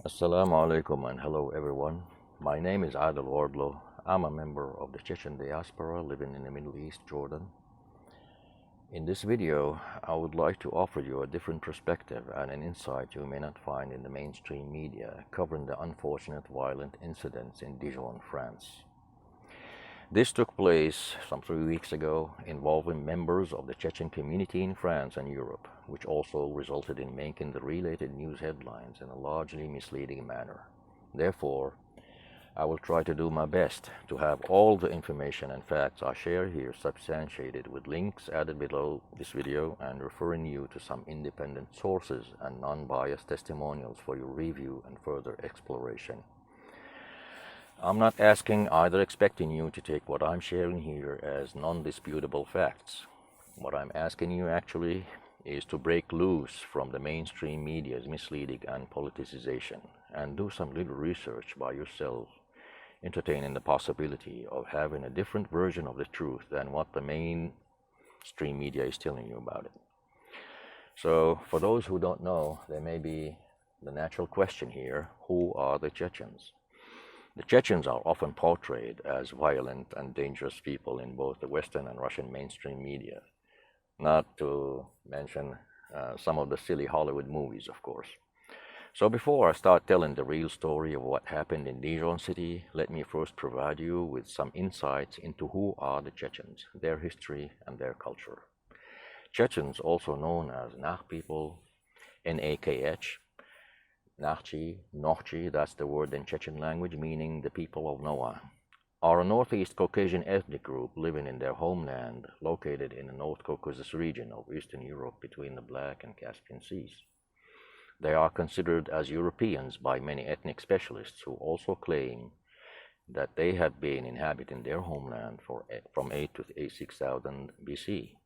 Assalamu alaikum and hello everyone. My name is Adel Ordlo. I'm a member of the Chechen Diaspora living in the Middle East, Jordan. In this video, I would like to offer you a different perspective and an insight you may not find in the mainstream media covering the unfortunate violent incidents in Dijon, France. This took place some 3 weeks ago, involving members of the Chechen community in France and Europe, which also resulted in making the related news headlines in a largely misleading manner. Therefore, I will try to do my best to have all the information and facts I share here substantiated with links added below this video and referring you to some independent sources and non-biased testimonials for your review and further exploration. I'm not asking either expecting you to take what I'm sharing here as non-disputable facts. What I'm asking you actually is to break loose from the mainstream media's misleading and politicization and do some little research by yourself, entertaining the possibility of having a different version of the truth than what the mainstream media is telling you about it. So for those who don't know, there may be the natural question here: who are the Chechens? The Chechens are often portrayed as violent and dangerous people in both the Western and Russian mainstream media, not to mention some of the silly Hollywood movies, of course. So before I start telling the real story of what happened in Dijon city, let me first provide you with some insights into who are the Chechens, their history and their culture. Chechens, also known as Nakh people, N-A-K-H, Nakhchi, Nokhchi, that's the word in Chechen language meaning the people of Noah, are a Northeast Caucasian ethnic group living in their homeland located in the North Caucasus region of Eastern Europe between the Black and Caspian Seas. They are considered as Europeans by many ethnic specialists who also claim that they have been inhabiting their homeland from 8 to 6000 BC.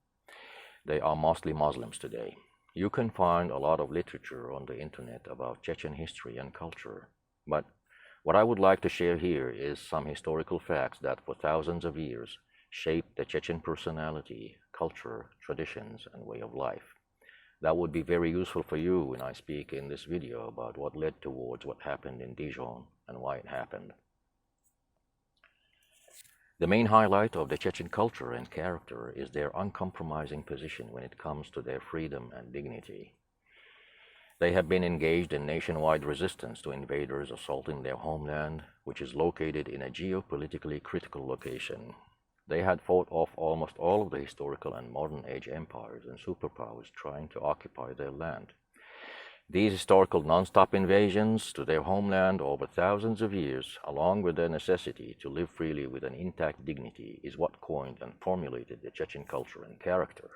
They are mostly Muslims today. You can find a lot of literature on the internet about Chechen history and culture, but what I would like to share here is some historical facts that for thousands of years shaped the Chechen personality, culture, traditions, and way of life. That would be very useful for you when I speak in this video about what led towards what happened in Dijon and why it happened. The main highlight of the Chechen culture and character is their uncompromising position when it comes to their freedom and dignity. They have been engaged in nationwide resistance to invaders assaulting their homeland, which is located in a geopolitically critical location. They had fought off almost all of the historical and modern age empires and superpowers trying to occupy their land. These historical non-stop invasions to their homeland over thousands of years, along with their necessity to live freely with an intact dignity, is what coined and formulated the Chechen culture and character.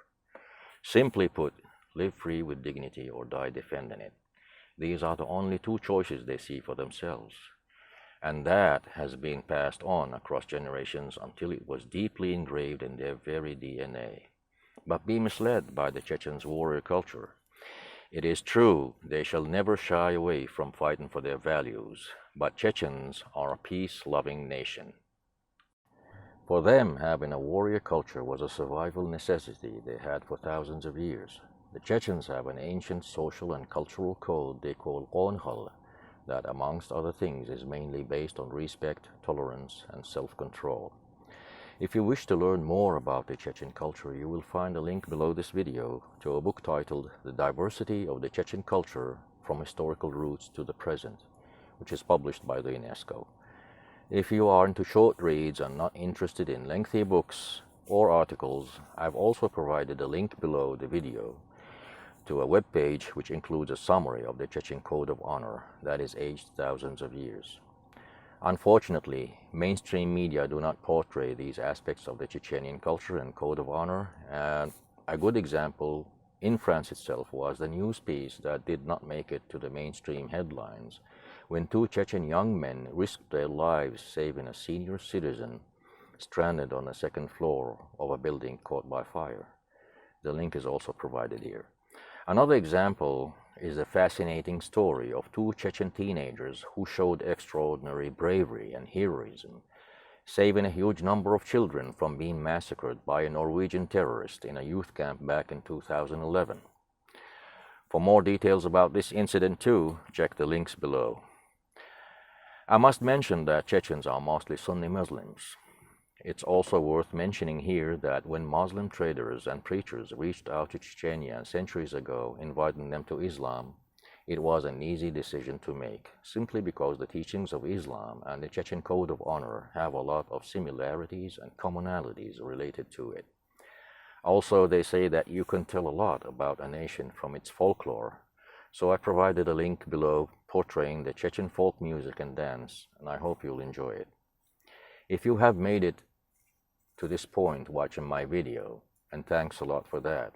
Simply put, live free with dignity or die defending it. These are the only two choices they see for themselves. And that has been passed on across generations until it was deeply engraved in their very DNA. But be misled by the Chechens' warrior culture. It is true they shall never shy away from fighting for their values, but Chechens are a peace-loving nation. For them, having a warrior culture was a survival necessity they had for thousands of years. The Chechens have an ancient social and cultural code they call Qonkhal, that amongst other things is mainly based on respect, tolerance, and self-control. If you wish to learn more about the Chechen culture, you will find a link below this video to a book titled The Diversity of the Chechen Culture from Historical Roots to the Present, which is published by the UNESCO. If you are into short reads and not interested in lengthy books or articles, I've also provided a link below the video to a web page which includes a summary of the Chechen Code of Honor that is aged thousands of years. Unfortunately, mainstream media do not portray these aspects of the Chechenian culture and code of honor, and a good example in France itself was the news piece that did not make it to the mainstream headlines when two Chechen young men risked their lives saving a senior citizen stranded on the second floor of a building caught by fire. The link is also provided here. Another example is the fascinating story of two Chechen teenagers who showed extraordinary bravery and heroism, saving a huge number of children from being massacred by a Norwegian terrorist in a youth camp back in 2011. For more details about this incident too, check the links below. I must mention that Chechens are mostly Sunni Muslims. It's also worth mentioning here that when Muslim traders and preachers reached out to Chechens centuries ago, inviting them to Islam, it was an easy decision to make, simply because the teachings of Islam and the Chechen Code of Honor have a lot of similarities and commonalities related to it. Also, they say that you can tell a lot about a nation from its folklore, so I provided a link below portraying the Chechen folk music and dance, and I hope you'll enjoy it. If you have made it to this point watching my video, and thanks a lot for that,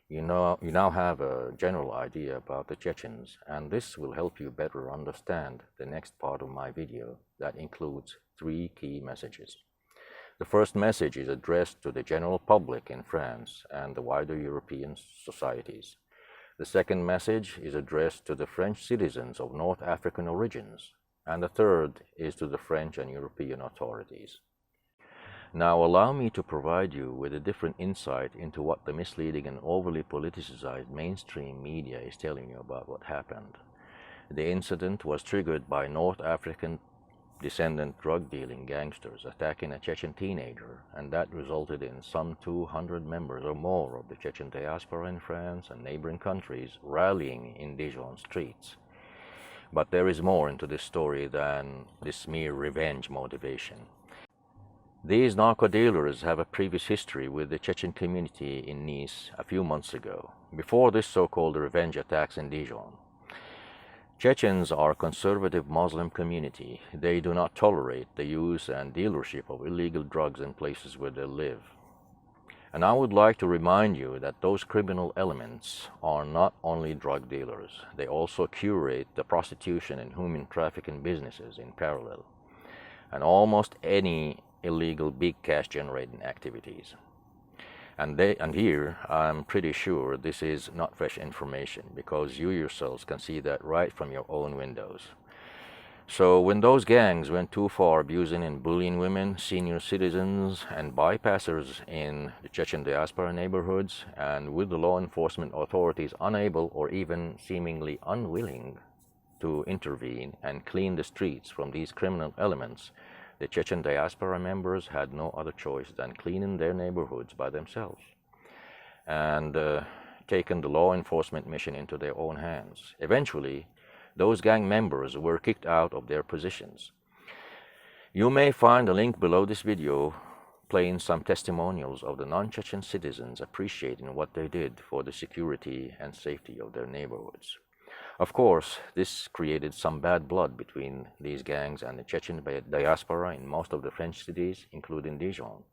you now have a general idea about the Chechens, and this will help you better understand the next part of my video that includes 3 key messages. The first message is addressed to the general public in France and the wider European societies. The second message is addressed to the French citizens of North African origins, and the third is to the French and European authorities. Now allow me to provide you with a different insight into what the misleading and overly politicized mainstream media is telling you about what happened. The incident was triggered by North African descendant drug-dealing gangsters attacking a Chechen teenager, and that resulted in some 200 members or more of the Chechen diaspora in France and neighboring countries rallying in Dijon streets. But there is more into this story than this mere revenge motivation. These narco dealers have a previous history with the Chechen community in Nice a few months ago, before this so-called revenge attacks in Dijon. Chechens are a conservative Muslim community. They do not tolerate the use and dealership of illegal drugs in places where they live. And I would like to remind you that those criminal elements are not only drug dealers. They also curate the prostitution and human trafficking businesses in parallel, and almost any illegal big cash generating activities. And here I'm pretty sure this is not fresh information, because you yourselves can see that right from your own windows. So when those gangs went too far abusing and bullying women, senior citizens, and bypassers in the Chechen diaspora neighborhoods, and with the law enforcement authorities unable or even seemingly unwilling to intervene and clean the streets from these criminal elements, the Chechen diaspora members had no other choice than cleaning their neighborhoods by themselves and taken the law enforcement mission into their own hands. Eventually, those gang members were kicked out of their positions. You may find a link below this video playing some testimonials of the non-Chechen citizens appreciating what they did for the security and safety of their neighborhoods. Of course, this created some bad blood between these gangs and the Chechen diaspora in most of the French cities, including Dijon.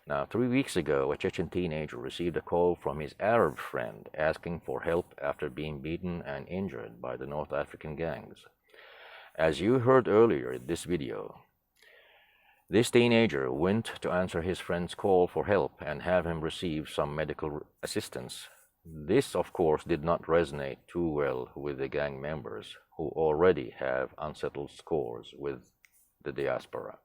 Now, 3 weeks ago, a Chechen teenager received a call from his Arab friend asking for help after being beaten and injured by the North African gangs. As you heard earlier in this video, this teenager went to answer his friend's call for help and have him receive some medical assistance. This, of course, did not resonate too well with the gang members, who already have unsettled scores with the diaspora.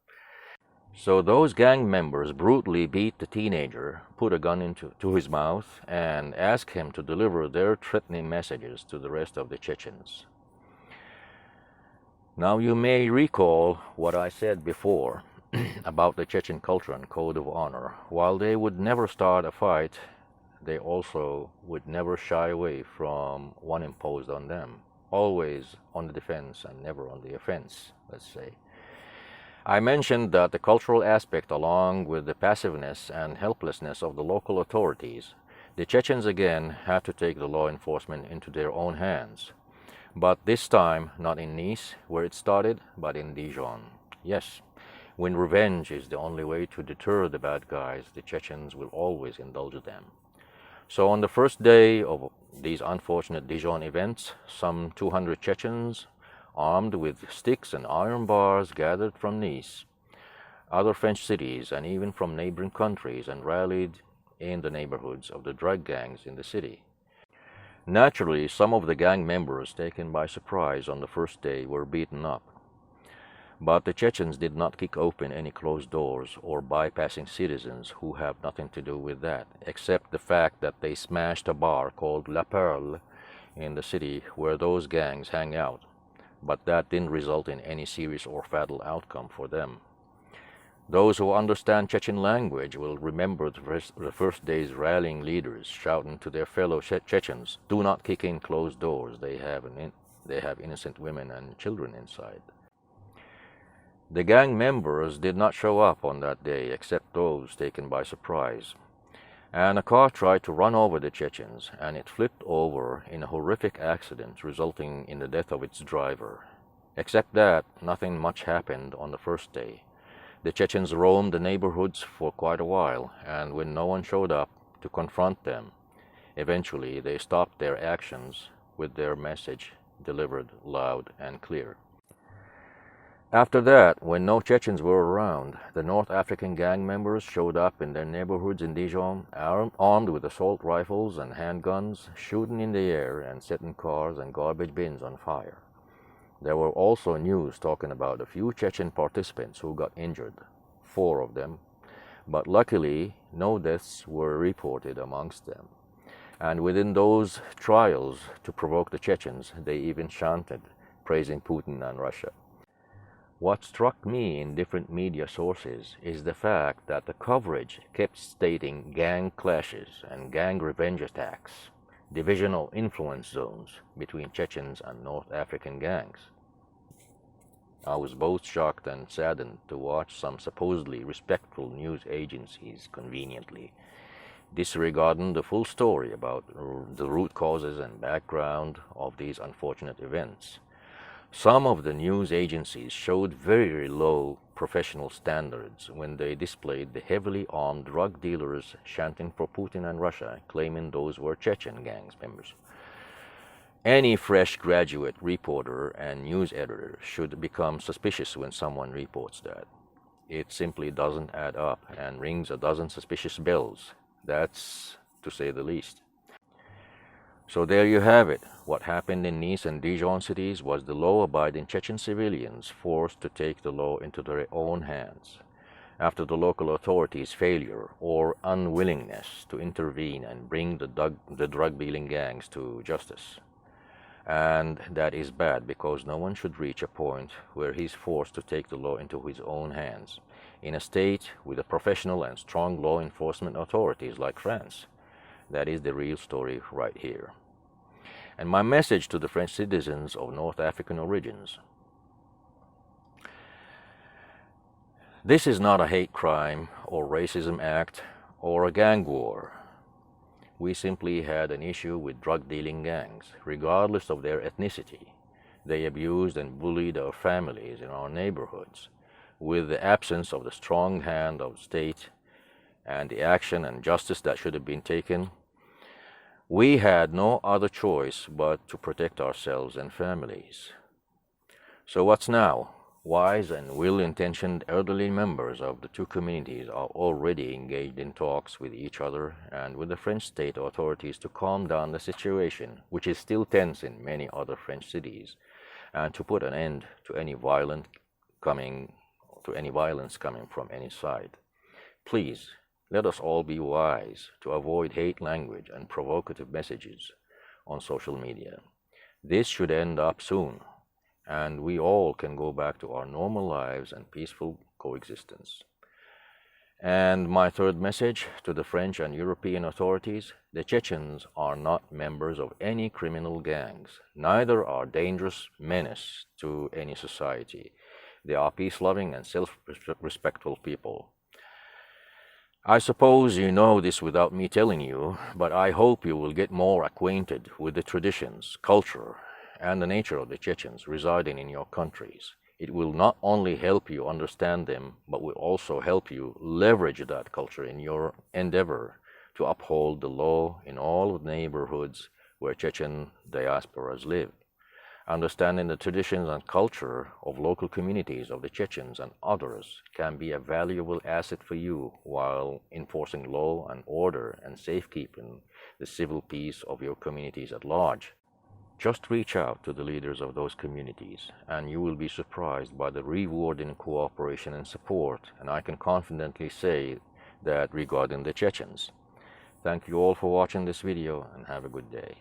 So those gang members brutally beat the teenager, put a gun to his mouth, and asked him to deliver their threatening messages to the rest of the Chechens. Now you may recall what I said before about the Chechen culture and code of honor. While they would never start a fight, they also would never shy away from one imposed on them, always on the defense and never on the offense, let's say. I mentioned that the cultural aspect, along with the passiveness and helplessness of the local authorities, the Chechens again had to take the law enforcement into their own hands. But this time, not in Nice, where it started, but in Dijon. Yes, when revenge is the only way to deter the bad guys, the Chechens will always indulge them. So on the first day of these unfortunate Dijon events, some 200 Chechens, armed with sticks and iron bars, gathered from Nice, other French cities, and even from neighboring countries, and rallied in the neighborhoods of the drug gangs in the city. Naturally, some of the gang members taken by surprise on the first day were beaten up. But the Chechens did not kick open any closed doors or bypassing citizens who have nothing to do with that, except the fact that they smashed a bar called La Perle in the city where those gangs hang out, but that didn't result in any serious or fatal outcome for them. Those who understand Chechen language will remember the first day's rallying leaders shouting to their fellow Chechens, "Do not kick in closed doors, they have innocent women and children inside." The gang members did not show up on that day except those taken by surprise. And a car tried to run over the Chechens, and it flipped over in a horrific accident resulting in the death of its driver. Except that, nothing much happened on the first day. The Chechens roamed the neighborhoods for quite a while, and when no one showed up to confront them, eventually they stopped their actions with their message delivered loud and clear. After that, when no Chechens were around, the North African gang members showed up in their neighborhoods in Dijon, armed with assault rifles and handguns, shooting in the air and setting cars and garbage bins on fire. There were also news talking about a few Chechen participants who got injured, 4 of them, but luckily no deaths were reported amongst them. And within those trials to provoke the Chechens, they even chanted, praising Putin and Russia. What struck me in different media sources is the fact that the coverage kept stating gang clashes and gang revenge attacks, divisional influence zones between Chechens and North African gangs. I was both shocked and saddened to watch some supposedly respectful news agencies conveniently disregarding the full story about the root causes and background of these unfortunate events. Some of the news agencies showed very low professional standards when they displayed the heavily armed drug dealers chanting for Putin and Russia, claiming those were Chechen gangs members. Any fresh graduate reporter and news editor should become suspicious when someone reports that. It simply doesn't add up and rings a dozen suspicious bells. That's to say the least. So there you have it. What happened in Nice and Dijon cities was the law-abiding Chechen civilians forced to take the law into their own hands after the local authorities' failure or unwillingness to intervene and bring the drug-dealing gangs to justice. And that is bad, because no one should reach a point where he's forced to take the law into his own hands in a state with a professional and strong law enforcement authorities like France. That is the real story right here. And my message to the French citizens of North African origins: this is not a hate crime or racism act or a gang war. We simply had an issue with drug-dealing gangs, regardless of their ethnicity. They abused and bullied our families in our neighborhoods, with the absence of the strong hand of the state and the action and justice that should have been taken. We had no other choice but to protect ourselves and families. So what's now? Wise and well-intentioned elderly members of the two communities are already engaged in talks with each other and with the French state authorities to calm down the situation, which is still tense in many other French cities, and to put an end to any violence coming from any side. Please, let us all be wise to avoid hate language and provocative messages on social media. This should end up soon, and we all can go back to our normal lives and peaceful coexistence. And my third message to the French and European authorities: the Chechens are not members of any criminal gangs, neither are dangerous menace to any society. They are peace-loving and self-respectful people. I suppose you know this without me telling you, but I hope you will get more acquainted with the traditions, culture, and the nature of the Chechens residing in your countries. It will not only help you understand them, but will also help you leverage that culture in your endeavor to uphold the law in all of the neighborhoods where Chechen diasporas live. Understanding the traditions and culture of local communities of the Chechens and others can be a valuable asset for you while enforcing law and order and safekeeping the civil peace of your communities at large. Just reach out to the leaders of those communities, and you will be surprised by the rewarding cooperation and support, and I can confidently say that regarding the Chechens. Thank you all for watching this video, and have a good day.